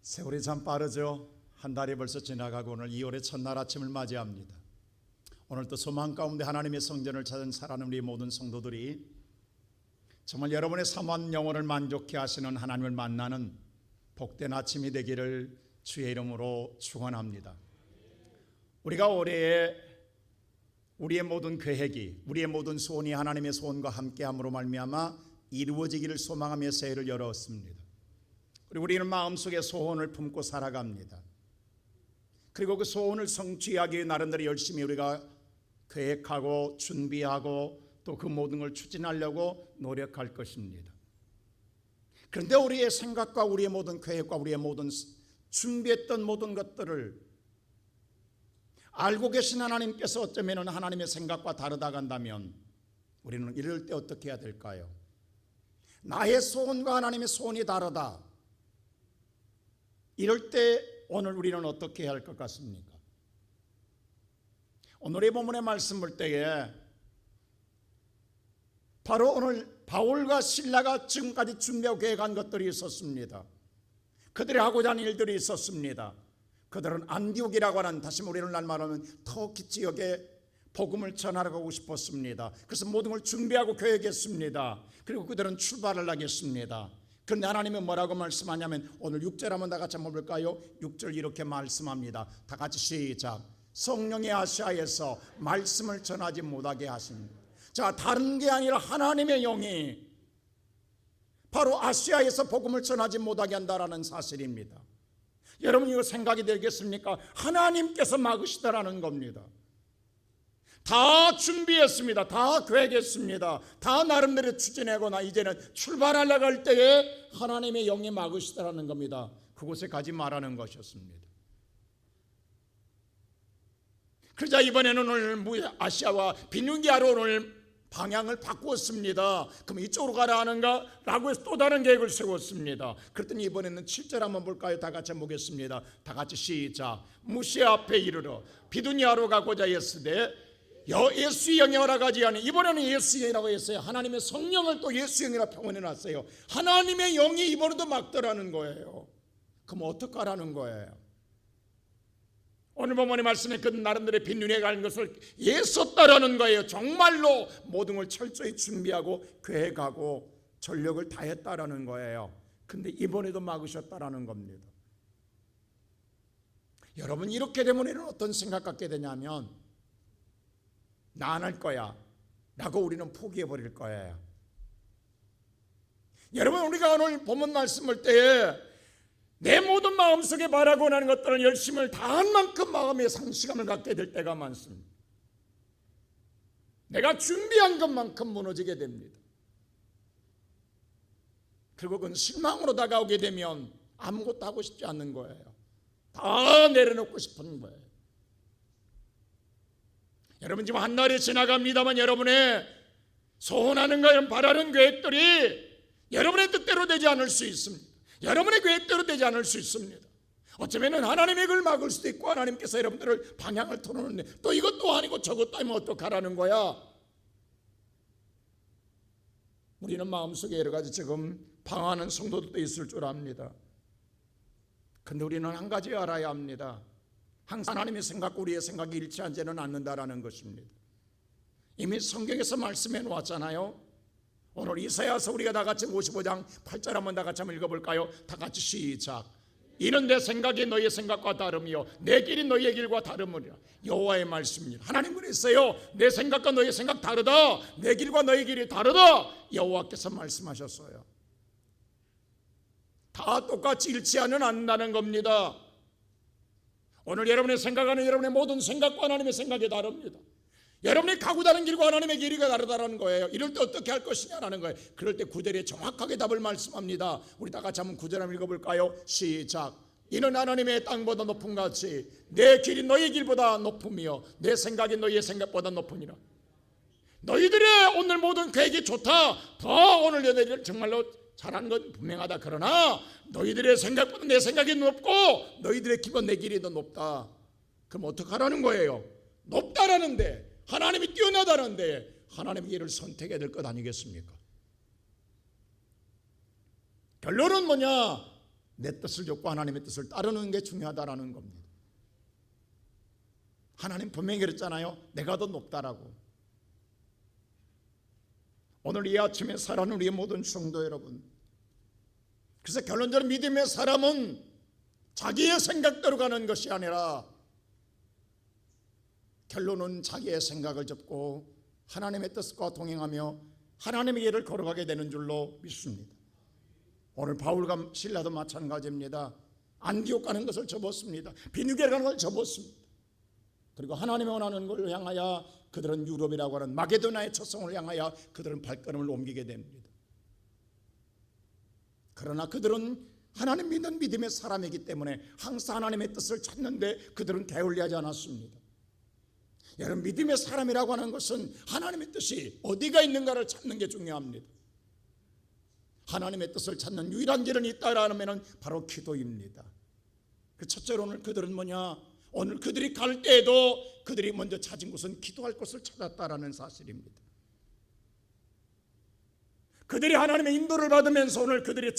세월이 참 빠르죠. 한 달이 벌써 지나가고 오늘 2월의 첫날 아침을 맞이합니다. 오늘 또 소망 가운데 하나님의 성전을 찾은 살아가는 우리 모든 성도들이 정말 여러분의 사모한 영혼을 만족케 하시는 하나님을 만나는 복된 아침이 되기를 주의 이름으로 축원합니다. 우리가 올해에 우리의 모든 계획이, 우리의 모든 소원이 하나님의 소원과 함께함으로 말미암아 이루어지기를 소망하며 새해를 열었습니다. 그리고 우리는 마음속에 소원을 품고 살아갑니다. 그리고 그 소원을 성취하기 위해 나름대로 열심히 우리가 계획하고 준비하고 또 그 모든 걸 추진하려고 노력할 것입니다. 그런데 우리의 생각과 우리의 모든 계획과 우리의 모든 준비했던 모든 것들을 알고 계신 하나님께서 어쩌면 하나님의 생각과 다르다고 한다면 우리는 이럴 때 어떻게 해야 될까요? 나의 소원과 하나님의 소원이 다르다. 이럴 때 오늘 우리는 어떻게 해야 할 것 같습니까? 오늘의 본문의 말씀 볼 때에 바로 오늘 바울과 실라가 지금까지 준비하고 계획한 것들이 있었습니다. 그들이 하고자 하는 일들이 있었습니다. 그들은 안디옥이라고 하는, 다시 우리는 말하면 터키 지역에 복음을 전하고 싶었습니다. 그래서 모든 걸 준비하고 계획했습니다. 그리고 그들은 출발을 하겠습니다. 그런데 하나님은 뭐라고 말씀하냐면 오늘 6절 한번 다 같이 한번 볼까요? 6절 이렇게 말씀합니다. 다 같이 시작. 성령의 아시아에서 말씀을 전하지 못하게 하십니다. 자, 다른 게 아니라 하나님의 영이 바로 아시아에서 복음을 전하지 못하게 한다라는 사실입니다. 여러분 이거 생각이 되겠습니까? 하나님께서 막으시다라는 겁니다. 다 준비했습니다. 다 계획했습니다. 다 나름대로 추진하거나 이제는 출발하려고 할 때에 하나님의 영이 막으시다라는 겁니다. 그곳에 가지 말라는 것이었습니다. 그러자 이번에는 오늘 아시아와 비누기아로 오늘 방향을 바꾸었습니다. 그럼 이쪽으로 가라 하는가? 라고 해서 또 다른 계획을 세웠습니다. 그랬더니 이번에는 7절 한번 볼까요? 다 같이 보겠습니다. 다 같이 시작. 무시아 앞에 이르러 비두니아로 가고자 했으되 예수의 영이 허락하지 않으니, 이번에는 예수의 영이라고 했어요. 하나님의 성령을 또 예수의 영이라고 표현해 놨어요. 하나님의 영이 이번에도 막더라는 거예요. 그럼 어떡하라는 거예요? 오늘 본문의 말씀에 그 나름대로 빈눈에 가는 것을 애썼다라는 거예요. 정말로 모든 걸 철저히 준비하고 계획하고 전력을 다했다라는 거예요. 근데 이번에도 막으셨다라는 겁니다. 여러분 이렇게 되면 어떤 생각 갖게 되냐면 나 안 할 거야 라고 우리는 포기해 버릴 거예요. 여러분 우리가 오늘 본문 말씀 볼 때에 내 모든 마음속에 바라고 하는 것들을 열심을 다한 만큼 마음의 상실감을 갖게 될 때가 많습니다. 내가 준비한 것만큼 무너지게 됩니다. 그리고 그건 실망으로 다가오게 되면 아무것도 하고 싶지 않는 거예요. 다 내려놓고 싶은 거예요. 여러분 지금 한 날이 지나갑니다만 여러분의 소원하는 것, 바라는 계획들이 여러분의 뜻대로 되지 않을 수 있습니다. 여러분의 계획대로 되지 않을 수 있습니다. 어쩌면 하나님의 그걸 막을 수도 있고 하나님께서 여러분들을 방향을 틀어놓는데 또 이것도 아니고 저것도 아니면 어떡하라는 거야. 우리는 마음속에 여러 가지 지금 방황하는 성도들도 있을 줄 압니다. 그런데 우리는 한 가지 알아야 합니다. 항상 하나님의 생각과 우리의 생각이 일치하지는 않는다라는 것입니다. 이미 성경에서 말씀해 놓았잖아요. 오늘 이사야서 우리가 다 같이 55장 8절 한번 다 같이 한번 읽어볼까요? 다 같이 시작. 이는 내 생각이 너희의 생각과 다르며 내 길이 너희의 길과 다름이라. 여호와의 말씀입니다. 하나님 그랬어요. 내 생각과 너희의 생각 다르다. 내 길과 너희 길이 다르다. 여호와께서 말씀하셨어요. 다 똑같이 일치하는 않는다는 겁니다. 오늘 여러분의 생각하는 여러분의 모든 생각과 하나님의 생각이 다릅니다. 여러분이 가고 다른 길과 하나님의 길이가 다르다는 거예요. 이럴 때 어떻게 할 것이냐라는 거예요. 그럴 때 9절에 정확하게 답을 말씀합니다. 우리 다 같이 한번 9절 한번 읽어볼까요? 시작. 이는 하나님의 땅보다 높은 같이 내 길이 너희 길보다 높으며 내 생각이 너희의 생각보다 높으니라. 너희들의 오늘 모든 계획이 좋다. 더 오늘 너희들 정말로 잘하는 건 분명하다. 그러나 너희들의 생각보다 내 생각이 높고 너희들의 길보다 내 길이 더 높다. 그럼 어떡하라는 거예요? 높다라는데, 하나님이 뛰어나다는데 하나님의 길을 선택해야 될 것 아니겠습니까? 결론은 뭐냐? 내 뜻을 좇고 하나님의 뜻을 따르는 게 중요하다라는 겁니다. 하나님 분명히 그랬잖아요. 내가 더 높다라고. 오늘 이 아침에 살아가는 우리의 모든 성도 여러분, 그래서 결론적으로 믿음의 사람은 자기의 생각대로 가는 것이 아니라 결론은 자기의 생각을 접고 하나님의 뜻과 동행하며 하나님의 길을 걸어가게 되는 줄로 믿습니다. 오늘 바울과 실라도 마찬가지입니다. 안디옥 가는 것을 접었습니다. 비누게 가는 걸 접었습니다. 그리고 하나님이 원하는 걸 향하여 그들은 유럽이라고 하는 마게도나의 첫성을 향하여 그들은 발걸음을 옮기게 됩니다. 그러나 그들은 하나님 믿는 믿음의 사람이기 때문에 항상 하나님의 뜻을 찾는데 그들은 게을리하지 않았습니다. 여러분, 믿음의 사람이라고 하는 것은 하나님의 뜻이 어디가 있는가를 찾는 게 중요합니다. 하나님의 뜻을 찾는 유일한 길은 있다라면 바로 기도입니다. 그 첫째로 오늘 그들은 뭐냐? 오늘 그들이 갈 때에도 그들이 먼저 찾은 곳은 기도할 곳을 찾았다라는 사실입니다. 그들이 하나님의 인도를 받으면서 오늘 그들이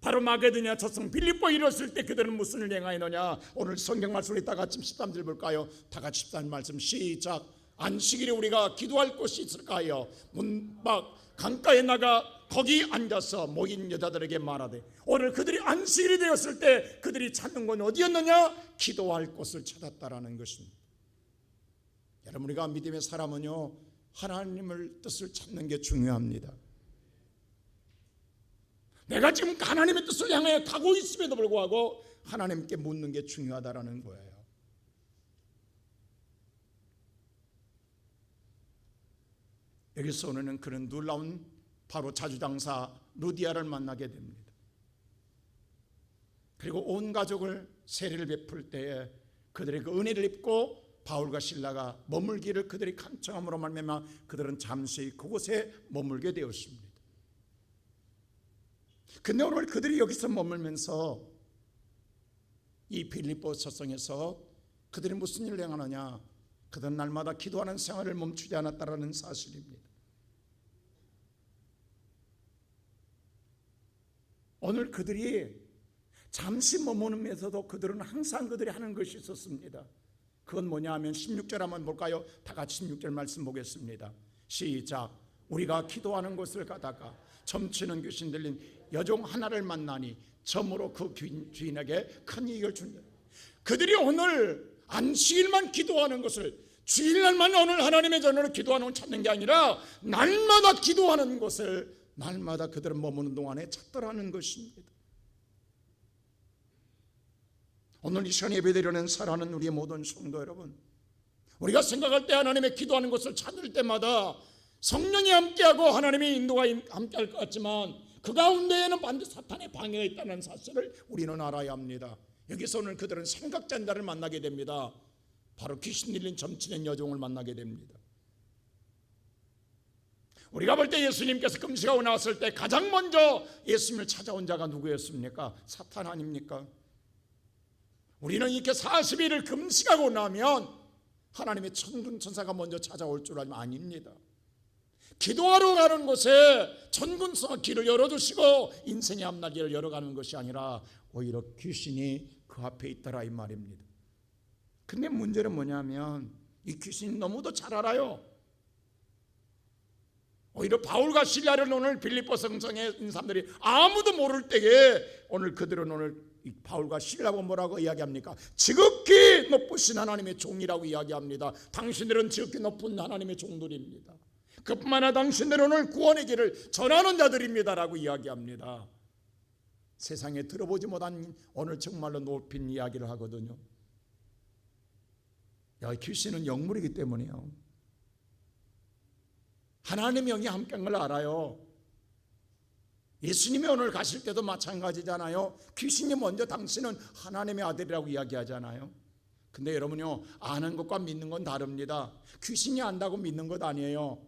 바로 마게도냐 첫성 빌립보에 이르렀을 때 그들은 무슨 일을 행하였느냐? 오늘 성경 말씀을 다 같이 13절 볼까요? 다 같이 13절 말씀 시작. 안식일에 우리가 기도할 곳이 있을까요? 문밖 강가에 나가 거기 앉아서 모인 여자들에게 말하되, 오늘 그들이 안식일이 되었을 때 그들이 찾는 건 어디였느냐? 기도할 곳을 찾았다라는 것입니다. 여러분, 우리가 믿음의 사람은요, 하나님의 뜻을 찾는 게 중요합니다. 내가 지금 하나님의 뜻을 향해 가고 있음에도 불구하고 하나님께 묻는 게 중요하다라는 거예요. 여기서 오늘은 그런 놀라운 바로 자주장사 루디아를 만나게 됩니다. 그리고 온 가족을 세례를 베풀 때에 그들의 그 은혜를 입고 바울과 실라가 머물기를 그들이 간청함으로 말미암아 그들은 잠시 그곳에 머물게 되었습니다. 근데 오늘 그들이 여기서 머물면서 이 빌립보 서성에서 그들이 무슨 일을 행하느냐? 그들은 날마다 기도하는 생활을 멈추지 않았다라는 사실입니다. 오늘 그들이 잠시 머무르면서도 그들은 항상 그들이 하는 것이 있었습니다. 그건 뭐냐 하면 16절 한번 볼까요? 다 같이 16절 말씀 보겠습니다. 시작. 우리가 기도하는 곳을 가다가 점치는 귀신 들린 여종 하나를 만나니 점으로 그 주인에게 큰 이익을 준다. 그들이 오늘 안식일만 기도하는 것을, 주일날만 오늘 하나님의 전으로 기도하는 걸 찾는 게 아니라 날마다 기도하는 것을 날마다 그들은 머무는 동안에 찾더라는 것입니다. 오늘 이 시간 예배드리는 사랑하는 우리의 모든 성도 여러분, 우리가 생각할 때 하나님의 기도하는 것을 찾을 때마다 성령이 함께하고 하나님의 인도가 함께할 것 같지만 그 가운데에는 반드시 사탄의 방해가 있다는 사실을 우리는 알아야 합니다. 여기서 오늘 그들은 삼각잔다를 만나게 됩니다. 바로 귀신 들린 점치는 여종을 만나게 됩니다. 우리가 볼 때 예수님께서 금식하고 나왔을 때 가장 먼저 예수님을 찾아온 자가 누구였습니까? 사탄 아닙니까? 우리는 이렇게 40일을 금식하고 나면 하나님의 천군 천사가 먼저 찾아올 줄 알면 아닙니다. 기도하러 가는 곳에 천군사가 길을 열어주시고 인생의 앞날길을 열어가는 것이 아니라 오히려 귀신이 그 앞에 있더라 이 말입니다. 근데 문제는 뭐냐면 이 귀신이 너무도 잘 알아요. 오히려 바울과 실라를 오늘 빌립보 성성에 있는 사람들이 아무도 모를 때에 오늘 그들은 오늘 바울과 실라고 뭐라고 이야기합니까? 지극히 높으신 하나님의 종이라고 이야기합니다. 당신들은 지극히 높은 하나님의 종들입니다. 그뿐만 아니라 당신들은 오늘 구원의 길을 전하는 자들입니다라고 이야기합니다. 세상에 들어보지 못한 오늘 정말로 높인 이야기를 하거든요. 귀신은 영물이기 때문에요. 하나님의 영이 함께한 걸 알아요. 예수님이 오늘 가실 때도 마찬가지잖아요. 귀신이 먼저 당신은 하나님의 아들이라고 이야기하잖아요. 근데 여러분요, 아는 것과 믿는 건 다릅니다. 귀신이 안다고 믿는 것 아니에요.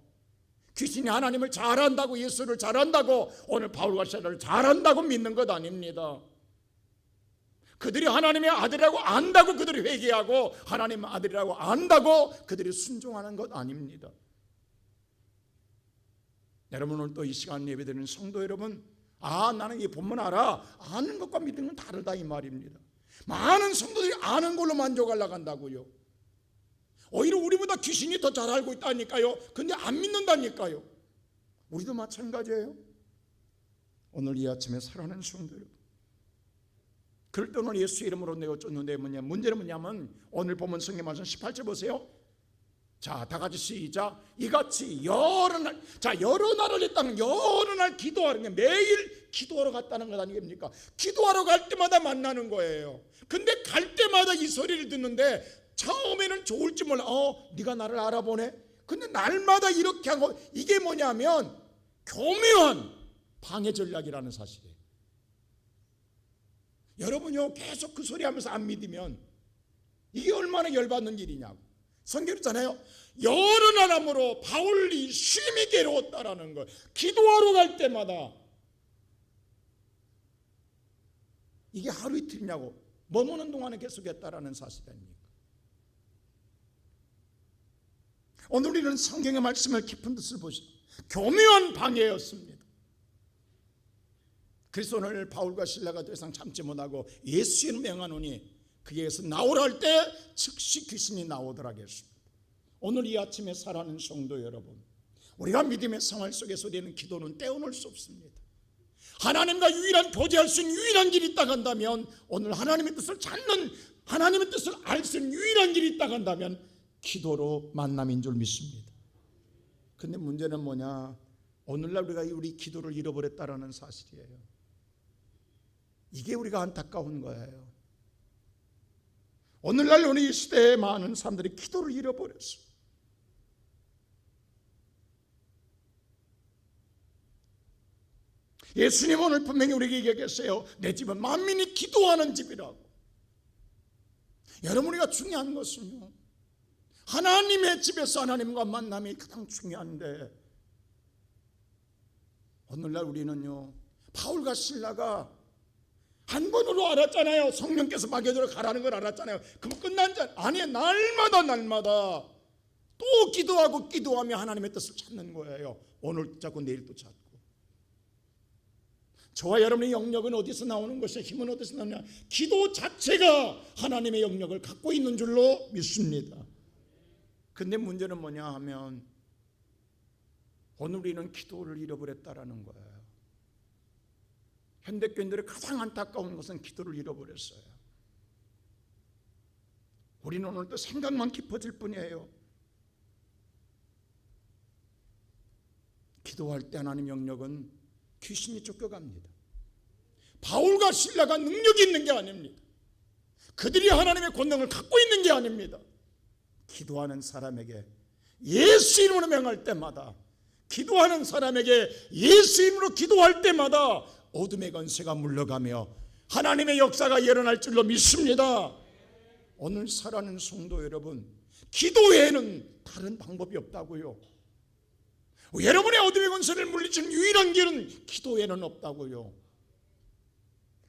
귀신이 하나님을 잘 안다고, 예수를 잘 안다고, 오늘 바울과 실라를 잘 안다고 믿는 것 아닙니다. 그들이 하나님의 아들이라고 안다고 그들이 회개하고 하나님의 아들이라고 안다고 그들이 순종하는 것 아닙니다. 여러분, 오늘 또 이 시간 예배드리는 성도 여러분, 나는 이 본문 알아. 아는 것과 믿는 건 다르다 이 말입니다. 많은 성도들이 아는 걸로 만족하려고 한다고요. 오히려 우리보다 귀신이 더 잘 알고 있다니까요. 근데 안 믿는다니까요. 우리도 마찬가지예요. 오늘 이 아침에 사랑하는 성도 여러분, 그럴 때 오늘 예수 이름으로 내어 쫓는데 문제는 뭐냐면 오늘 본문 성경 말씀 18절 보세요. 자, 다 같이 시작. 이같이 여러 날, 여러 날을 했다는, 여러 날 기도하는 게 매일 기도하러 갔다는 것 아니겠습니까? 기도하러 갈 때마다 만나는 거예요. 근데 갈 때마다 이 소리를 듣는데 처음에는 좋을지 몰라. 네가 나를 알아보네. 근데 날마다 이렇게 한 거, 이게 뭐냐면 교묘한 방해 전략이라는 사실이에요. 여러분요, 계속 그 소리 하면서 안 믿으면 이게 얼마나 열받는 일이냐고. 성경에 있잖아요. 여러 나라므로 바울이 심히 괴로웠다라는 걸. 기도하러 갈 때마다. 이게 하루 이틀이냐고. 머무는 동안에 계속했다라는 사실 아닙니까? 오늘 우리는 성경의 말씀을 깊은 뜻을 보시죠. 교묘한 방해였습니다. 그래서 오늘 바울과 실라가 더 이상 참지 못하고 예수의 명하노니 그에게서 나오라 할 때 즉시 귀신이 나오더라 했습니다. 오늘 이 아침에 살아가는 성도 여러분, 우리가 믿음의 생활 속에서 우리는 기도는 떼어놓을 수 없습니다. 하나님과 유일한 교제할 수 있는 유일한 길이 있다고 한다면, 오늘 하나님의 뜻을 찾는, 하나님의 뜻을 알 수 있는 유일한 길이 있다고 한다면 기도로 만남인 줄 믿습니다. 근데 문제는 뭐냐? 오늘날 우리가 우리 기도를 잃어버렸다라는 사실이에요. 이게 우리가 안타까운 거예요. 오늘날 우리 시대에 많은 사람들이 기도를 잃어버렸어요. 예수님은 오늘 분명히 우리에게 얘기했어요. 내 집은 만민이 기도하는 집이라고. 여러분, 우리가 중요한 것은요, 하나님의 집에서 하나님과 만남이 가장 중요한데, 오늘날 우리는요, 바울과 실라가 한 번으로 알았잖아요. 성령께서 마게도로 가라는 걸 알았잖아요. 그럼 끝난 줄 아니에요. 날마다 또 기도하고 기도하며 하나님의 뜻을 찾는 거예요. 오늘 찾고 내일 또 찾고. 저와 여러분의 영역은 어디서 나오는 것이냐, 힘은 어디서 나오냐? 기도 자체가 하나님의 영역을 갖고 있는 줄로 믿습니다. 근데 문제는 뭐냐 하면 오늘 우리는 기도를 잃어버렸다라는 거예요. 현대교인들의 가장 안타까운 것은 기도를 잃어버렸어요. 우리는 오늘도 생각만 깊어질 뿐이에요. 기도할 때 하나님 영역은 귀신이 쫓겨갑니다. 바울과 실라가 능력이 있는 게 아닙니다. 그들이 하나님의 권능을 갖고 있는 게 아닙니다. 기도하는 사람에게 예수 이름으로 명할 때마다, 기도하는 사람에게 예수 이름으로 기도할 때마다 어둠의 권세가 물러가며 하나님의 역사가 일어날 줄로 믿습니다. 오늘 살아가는 성도 여러분, 기도 외에는 다른 방법이 없다고요. 여러분의 어둠의 권세를 물리치는 유일한 길은 기도 외에는 없다고요.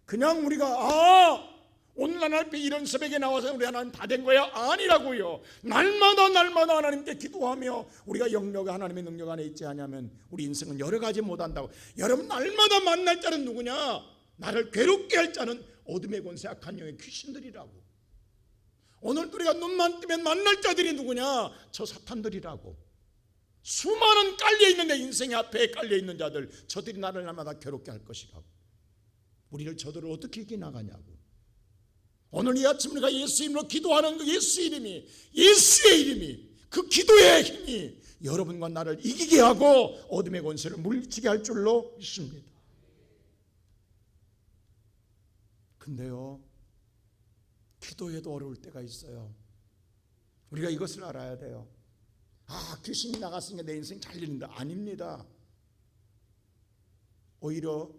그냥 우리가 오늘 하나님 이런 새벽에 나와서 우리 하나님 다 된 거야? 아니라고요. 날마다 하나님께 기도하며 우리가 영역이 하나님의 능력 안에 있지 않냐면 우리 인생은 여러 가지 못한다고. 여러분, 날마다 만날 자는 누구냐? 나를 괴롭게 할 자는 어둠의 권세, 악한 영의 귀신들이라고. 오늘 우리가 눈만 뜨면 만날 자들이 누구냐? 저 사탄들이라고. 수많은 깔려있는 내 인생 앞에 깔려있는 자들, 저들이 나를 날마다 괴롭게 할 것이라고. 우리를 저들을 어떻게 이겨나가냐고. 오늘 이 아침 우리가 예수 이름으로 기도하는 그 예수 이름이, 예수의 이름이, 그 기도의 힘이 여러분과 나를 이기게 하고 어둠의 권세를 물리치게 할 줄로 믿습니다. 근데요, 기도해도 어려울 때가 있어요. 우리가 이것을 알아야 돼요. 귀신이 나갔으니까 내 인생 잘 되는다. 아닙니다. 오히려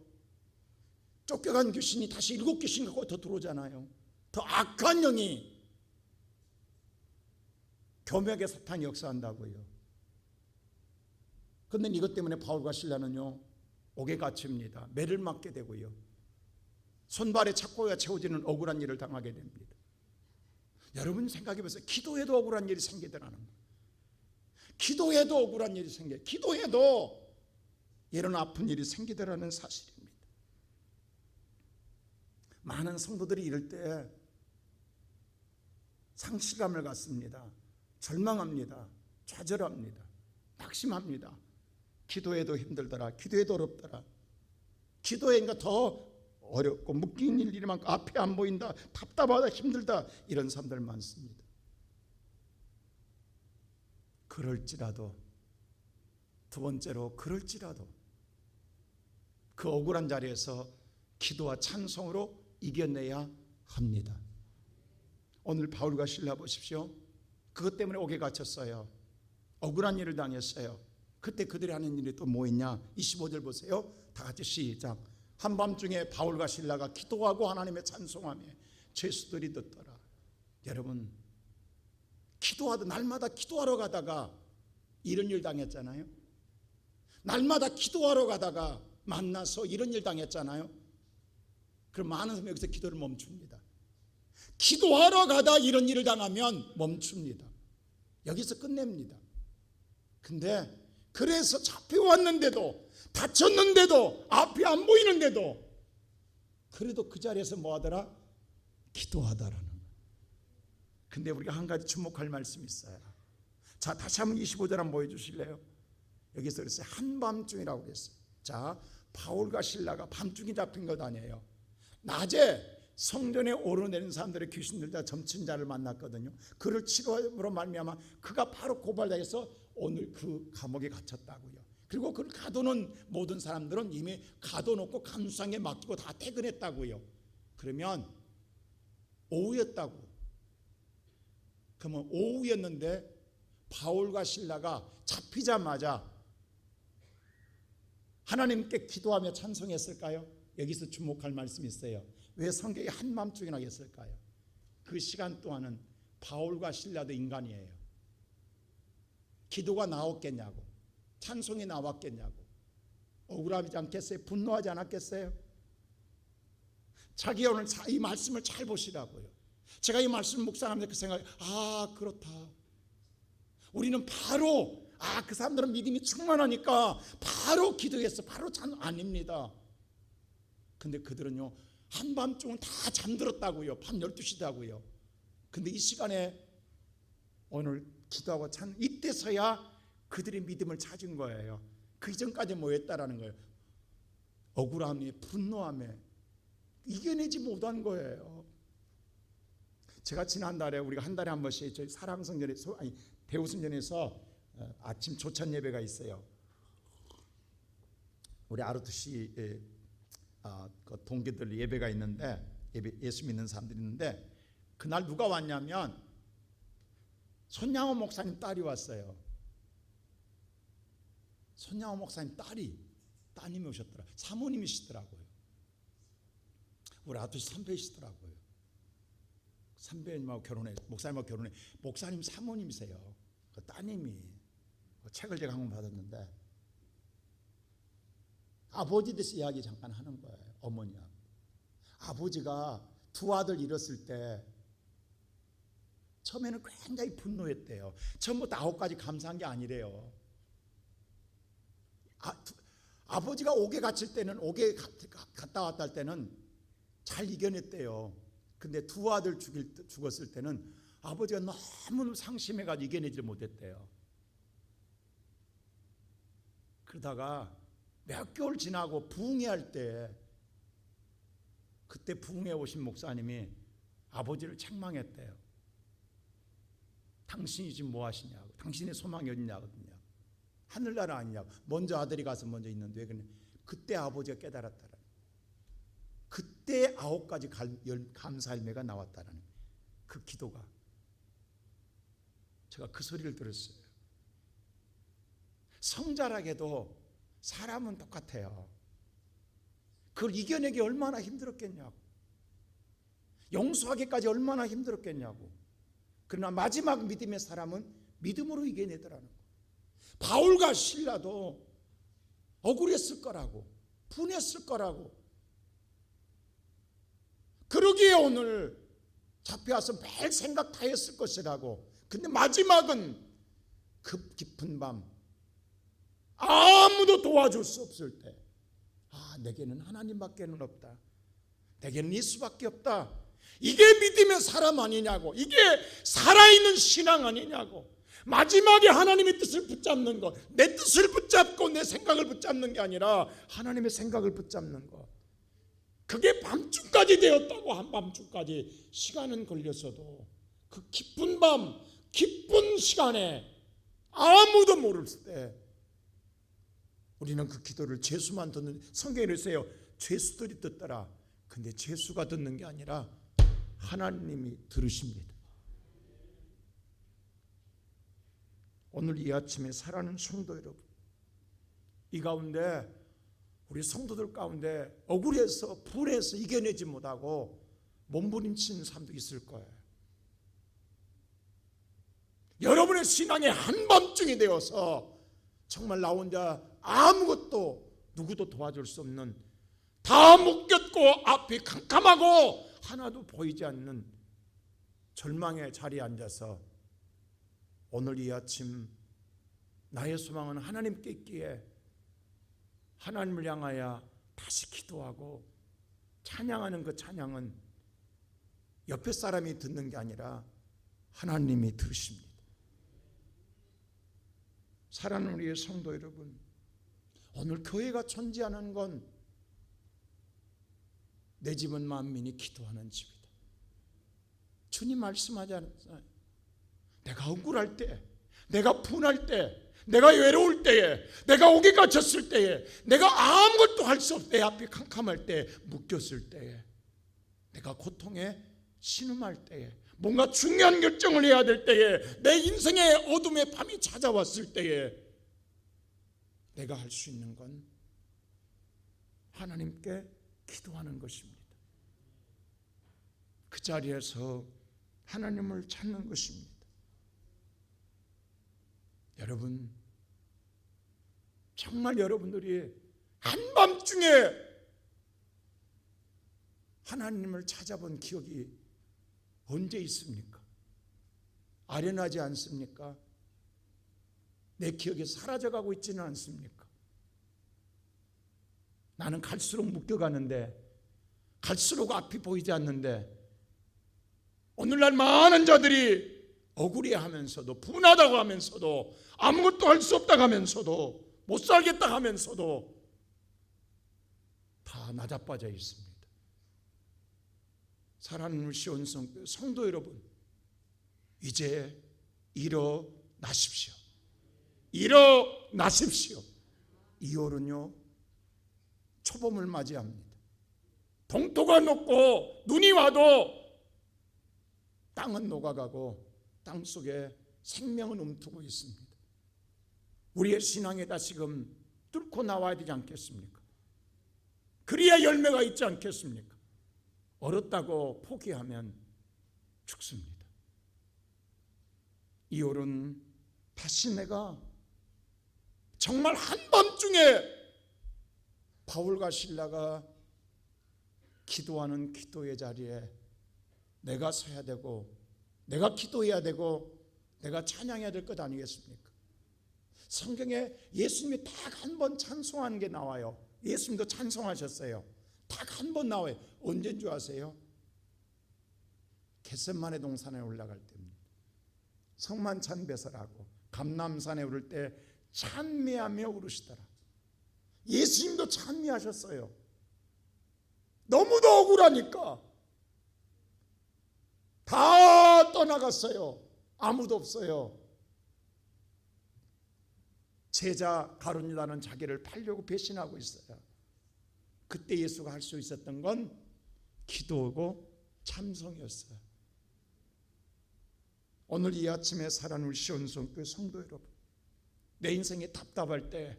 쫓겨간 귀신이 다시 7귀신 갖고 더 들어오잖아요. 더 악한 영이, 교묘하게 사탄이 역사한다고요. 그런데 이것 때문에 바울과 실라는요, 옥에 갇힙니다. 매를 맞게 되고요, 손발에 착고가 채워지는 억울한 일을 당하게 됩니다. 여러분 생각해 보세요. 기도해도 억울한 일이 생기더라는 거예요. 기도해도 억울한 일이 생겨요. 기도해도 이런 아픈 일이 생기더라는 사실입니다. 많은 성도들이 이럴 때 상실감을 갖습니다. 절망합니다. 좌절합니다. 낙심합니다. 기도해도 힘들더라. 기도해도 어렵더라. 기도하니까 더 어렵고 묶인 일이 많고 앞이 안 보인다. 답답하다. 힘들다. 이런 사람들 많습니다. 그럴지라도, 두 번째로 그럴지라도 그 억울한 자리에서 기도와 찬송으로 이겨내야 합니다. 오늘 바울과 실라 보십시오. 그것 때문에 옥에 갇혔어요. 억울한 일을 당했어요. 그때 그들이 하는 일이 또 뭐였냐? 25절 보세요. 다 같이 시작. 한밤중에 바울과 실라가 기도하고 하나님의 찬송하며 죄수들이 듣더라. 여러분, 기도하다 날마다 기도하러 가다가 이런 일 당했잖아요. 날마다 기도하러 가다가 만나서 이런 일 당했잖아요. 그럼 많은 사람이 여기서 기도를 멈춥니다. 기도하러 가다 이런 일을 당하면 멈춥니다. 여기서 끝냅니다. 근데 그래서 잡혀왔는데도, 다쳤는데도, 앞이 안 보이는데도 그래도 그 자리에서 뭐 하더라? 기도하더라는 거예요. 근데 우리가 한 가지 주목할 말씀이 있어요. 자, 다시 한번 25절 한번 보여주실래요? 여기서 그랬어요. 한밤중이라고 그랬어요. 자, 바울과 실라가 밤중에 잡힌 것 아니에요. 낮에 성전에 오르내리는 사람들의 귀신들 다 점친 자를 만났거든요. 그를 치료함으로 말미암아 그가 바로 고발당해서 오늘 그 감옥에 갇혔다고요. 그리고 그를 가둬놓은 모든 사람들은 이미 가둬놓고 감수상에 맡기고 다 퇴근했다고요. 그러면 오후였다고. 그러면 오후였는데 바울과 실라가 잡히자마자 하나님께 기도하며 찬송했을까요? 여기서 주목할 말씀이 있어요. 왜 성경이 한밤중이나 했을까요? 그 시간 동안은 바울과 실라도 인간이에요. 기도가 나왔겠냐고, 찬송이 나왔겠냐고, 억울하지 않겠어요? 분노하지 않았겠어요? 자기 오늘 이 말씀을 잘 보시라고요. 제가 이 말씀을 묵상하면서 그 생각이, 그렇다. 우리는 바로 그 사람들은 믿음이 충만하니까 바로 기도했어. 바로 아닙니다. 근데 그들은요, 한밤중은 다 잠들었다고요. 밤 12시다고요. 근데 이 시간에 오늘 기도하고 이때서야 그들의 믿음을 찾은 거예요. 그 이전까지 뭐였다라는 거예요. 억울함에, 분노함에 이겨내지 못한 거예요. 제가 지난달에 우리가 한 달에 한 번씩 저희 사랑성전에서 대우성전에서 아침 조찬 예배가 있어요. 우리 아르투시 그 동기들 예배가 있는데, 예수 믿는 사람들이 있는데, 그날 누가 왔냐면 손양호 목사님 딸이 왔어요. 손양호 목사님 따님이 오셨더라. 사모님이시더라고요. 우리 아르투시 선배이시더라고요. 선배님하고 결혼해, 목사님하고 결혼해. 목사님 사모님이세요. 그 따님이 책을 제가 한 권 받았는데 아버지 대해서 이야기 잠깐 하는 거예요. 어머니하고. 아버지가 두 아들 잃었을 때 처음에는 굉장히 분노했대요. 처음부터 9가지 감사한 게 아니래요. 아버지가 옥에 갇힐 때는, 옥에 갔다 왔다 할 때는 잘 이겨냈대요. 근데 두 아들 죽었을 때는 아버지가 너무 상심해가지고 이겨내지 못했대요. 그러다가 몇 개월 지나고 부흥회할 때, 그때 부흥회 오신 목사님이 아버지를 책망했대요. 당신이 지금 뭐 하시냐고, 당신의 소망이 어디냐거든요. 하늘나라 아니냐고. 먼저 아들이 가서 먼저 있는데 왜 그러냐. 그때 아버지가 깨달았다라. 그때 9가지 감사 열매가 나왔다라는 그 기도가. 제가 그 소리를 들었어요. 성자라게도 사람은 똑같아요. 그걸 이겨내기 얼마나 힘들었겠냐고, 용서하기까지 얼마나 힘들었겠냐고. 그러나 마지막 믿음의 사람은 믿음으로 이겨내더라는 거. 바울과 실라도 억울했을 거라고, 분했을 거라고. 그러기에 오늘 잡혀와서 매일 생각 다 했을 것이라고. 근데 마지막은 그 깊은 밤, 아무도 도와줄 수 없을 때, 내게는 하나님밖에는 없다. 내게는 이 수밖에 없다. 이게 믿음의 사람 아니냐고, 이게 살아있는 신앙 아니냐고. 마지막에 하나님의 뜻을 붙잡는 것, 내 뜻을 붙잡고 내 생각을 붙잡는 게 아니라 하나님의 생각을 붙잡는 것. 그게 밤중까지 되었다고. 한밤중까지 시간은 걸렸어도 그 깊은 밤, 깊은 시간에 아무도 모를 때 우리는 그 기도를 죄수만 듣는, 성경에 이러세요. 죄수들이 듣더라. 근데 죄수가 듣는 게 아니라 하나님이 들으십니다. 오늘 이 아침에 사랑하는 성도 여러분, 이 가운데 우리 성도들 가운데 억울해서 불해서 이겨내지 못하고 몸부림치는 사람도 있을 거예요. 여러분의 신앙의 한밤중이 되어서 정말 나 혼자 아무것도 누구도 도와줄 수 없는, 다 묶였고 앞이 캄캄하고 하나도 보이지 않는 절망의 자리에 앉아서 오늘 이 아침 나의 소망은 하나님께 있기에 하나님을 향하여 다시 기도하고 찬양하는 그 찬양은 옆에 사람이 듣는 게 아니라 하나님이 들으십니다. 사랑하는 우리의 성도 여러분, 오늘 교회가 존재하는 건 내 집은 만민이 기도하는 집이다. 주님 말씀하지 않았어요? 내가 억울할 때, 내가 분할 때, 내가 외로울 때에, 내가 옥에 갇혔을 때에, 내가 아무것도 할 수 없을 때, 앞이 캄캄할 때, 묶였을 때에, 내가 고통에 신음할 때에, 뭔가 중요한 결정을 해야 될 때에, 내 인생의 어둠의 밤이 찾아왔을 때에 내가 할 수 있는 건 하나님께 기도하는 것입니다. 그 자리에서 하나님을 찾는 것입니다. 여러분, 정말 여러분들이 한밤중에 하나님을 찾아본 기억이 언제 있습니까? 아련하지 않습니까? 내 기억이 사라져가고 있지는 않습니까? 나는 갈수록 묶여가는데, 갈수록 앞이 보이지 않는데, 오늘날 많은 자들이 억울해하면서도, 분하다고 하면서도, 아무것도 할 수 없다고 하면서도, 못 살겠다 하면서도 다 나자빠져 있습니다. 사랑하는 시온성 성도 여러분, 이제 일어나십시오. 일어나십시오. 2월은요 초봄을 맞이합니다. 동토가 녹고 눈이 와도 땅은 녹아가고 땅속에 생명은 움트고 있습니다. 우리의 신앙에 다시금 뚫고 나와야 되지 않겠습니까? 그래야 열매가 있지 않겠습니까? 얼었다고 포기하면 죽습니다. 2월은 다시 내가 정말 한밤중에 바울과 실라가 기도하는 기도의 자리에 내가 서야 되고, 내가 기도해야 되고, 내가 찬양해야 될 것 아니겠습니까? 성경에 예수님이 딱 한 번 찬송하는 게 나와요. 예수님도 찬송하셨어요. 딱 한 번 나와요. 언제인 줄 아세요? 겟세마네 동산에 올라갈 때입니다. 성만찬배설하고 감람산에 오를 때 찬미하며 울으시더라. 예수님도 찬미하셨어요. 너무도 억울하니까 다 떠나갔어요. 아무도 없어요. 제자 가룟유다는 자기를 팔려고 배신하고 있어요. 그때 예수가 할 수 있었던 건 기도하고 참성이었어요. 오늘 이 아침에 사랑하는 우리 시온성교회 성도 여러분, 내 인생이 답답할 때,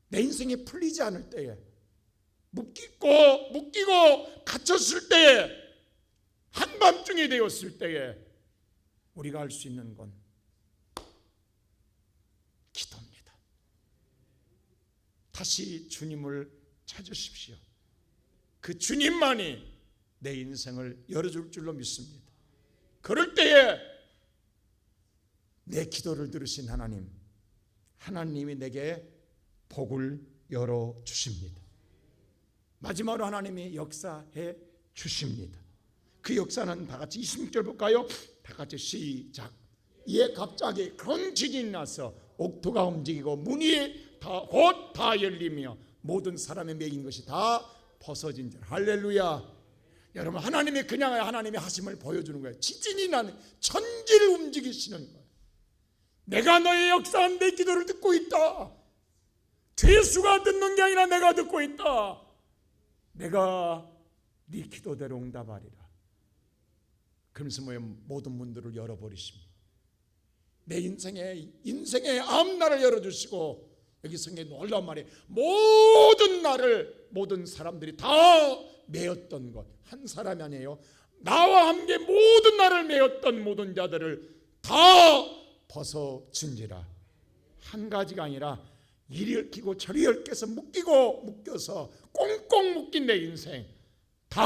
내 인생이 풀리지 않을 때에, 묶이고 갇혔을 때에, 한밤중이 되었을 때에 우리가 할 수 있는 건 기도입니다. 다시 주님을 찾으십시오. 그 주님만이 내 인생을 열어줄 줄로 믿습니다. 그럴 때에 내 기도를 들으신 하나님이 내게 복을 열어주십니다. 마지막으로 하나님이 역사해 주십니다. 그 역사는 다 같이 26절 볼까요? 다 같이 시작. 이에 갑자기 큰 지진이 나서 옥토가 움직이고 문이 곧 다 열리며 모든 사람의 매인 것이 다 벗어진지라. 할렐루야. 여러분, 하나님이 그냥 하나님의 하심을 보여주는 거예요. 지진이 나는 천지를 움직이시는 거예요. 내가 너의 역사한 내 기도를 듣고 있다. 죄수가 듣는 게 아니라 내가 듣고 있다. 내가 네 기도대로 응답하리라. 그러면서 모든 문들을 열어버리십니다. 내 인생의 앞날을 열어주시고, 여기 성경에 놀라운 말이 모든 사람들이 다 메었던 것, 한 사람이 아니에요. 나와 함께 모든 나를 메었던 모든 자들을 다 벗어진지라. 한 가지가 아니라 이리 얽히고 저리 얽혀서 묶여서 꽁꽁 묶인 내 인생 다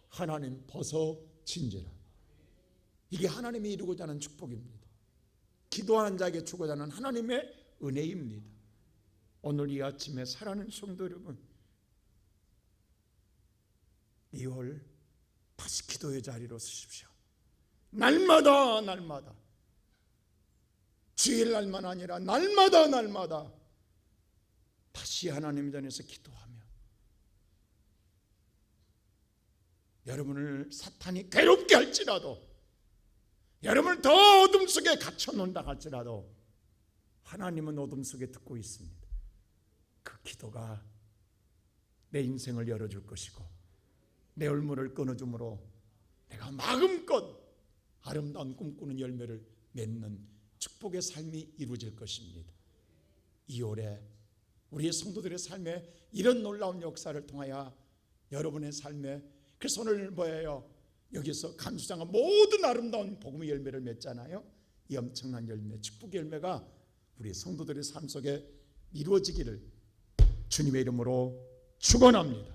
하나님 벗어진지라. 이게 하나님이 이루고자 하는 축복입니다. 기도하는 자에게 주고자 하는 하나님의 은혜입니다. 오늘 이 아침에 사랑하는 성도 여러분, 2월 다시 기도의 자리로 서십시오. 날마다 주일날만 아니라 날마다 다시 하나님 전에서 기도하며, 여러분을 사탄이 괴롭게 할지라도, 여러분을 더 어둠 속에 갇혀놓는다 할지라도 하나님은 어둠 속에 듣고 있습니다. 그 기도가 내 인생을 열어줄 것이고 내 얼굴을 끊어줌으로 내가 마음껏 아름다운 꿈꾸는 열매를 맺는 축복의 삶이 이루어질 것입니다. 2월에 우리의 성도들의 삶에 이런 놀라운 역사를 통하여 여러분의 삶에, 그래서 오늘 뭐예요? 여기서 감수장과 모든 아름다운 복음의 열매를 맺잖아요. 이 엄청난 열매, 축복의 열매가 우리 성도들의 삶 속에 이루어지기를 주님의 이름으로 축원합니다.